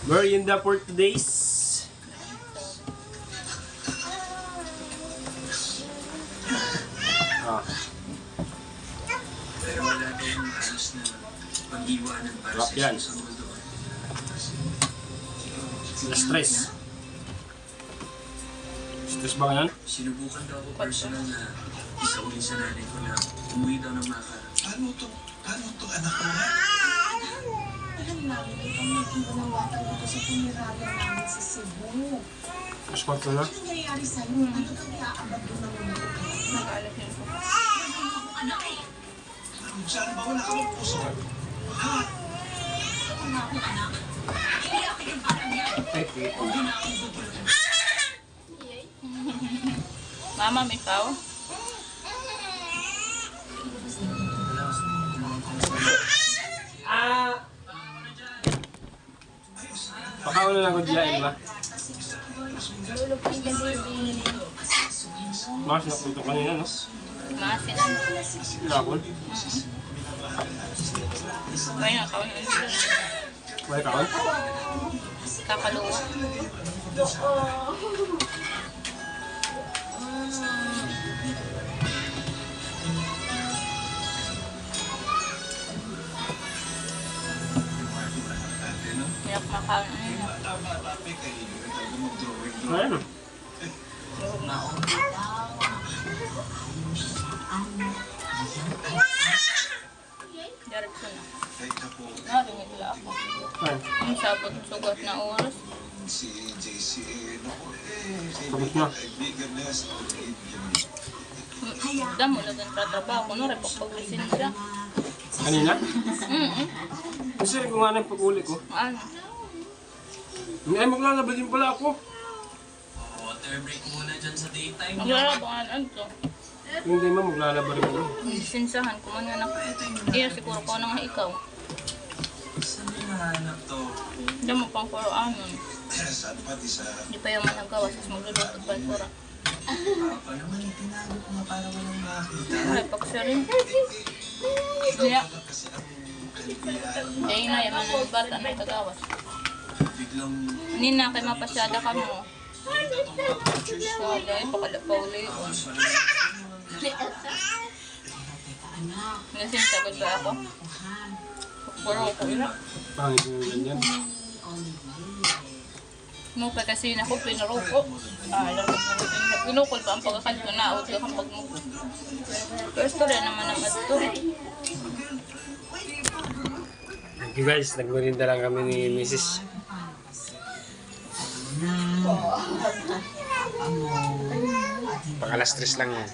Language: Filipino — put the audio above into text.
Merienda for today's. Pero wala tayong halos na pag-iwanan para Rock sa yan. isang mundo. Stress. Stress ba ngayon? Sinubukan daw ako personal na isaunin sa nanay ko na umuwi daw ng Makara. Paano to anak mo ha? Alam namin, ikaw naging ganawakan dito sa pumiraya namin sa Cebu. Mas kwarto na? Ano nangyayari sa'yo? Ano kang iaabado ng mundo? Nag-alap yun ko. Anak eh! Saan ba wala ka magpuso? Ha? Ako nga ako, anak. Hindi akin yung parang yan. Hindi na ako bubulong. Mama, may pao? Pakaon na lang ko diyan ba? Lulog ka yung baby. Mas napunto kanina, no? Maasin. Lakon. Kaya na kaon. Wala kaon? Kakaluwa. Hirap makaon. Ayun. Diretso na. Teka po, Narinig lang ako. Ayun. Ang sabot sugat na oras. si JC, naku Tapos na. kaibigan niya sa kaibigan. Damo na din trabaho. No, repok pag-lisensya. Kanina? Mm-mm. Kasi kung nga na yung pag-uli ko. Ano? Ay, maglalaba din pala ako. Water break muna dyan sa daytime. Maglalabangan ano to? Kung hindi mo, maglalaba rin ako. Sinsahan ko man anak. Iya, siguro ko na nga ikaw. Saan yung nahanap to? Hindi mo pang kuro anon. Saan pati sa... Hindi pa yung managawa. Tapos magluluto pa yung kura. Papa naman, itinago ko nga para walang makita. Ay, paksa rin. Kaya, Kasi ang kalibiyan, kaya na yung mga bata na itagawas. Biglang Nina, kay mapasyada ka mo. Wala, ipakalapauli. Nasin, sagod ba ako? Puro ko ina. Pangit yung ganyan. Mo pa kasi na ko pinaruko. Alam ko na pinukol pa ang pagkakan ko na out kang pagmuko. First story naman ang ato. Thank you guys, nagmerinda lang kami ni Mrs. Pang alas 3 lang yan.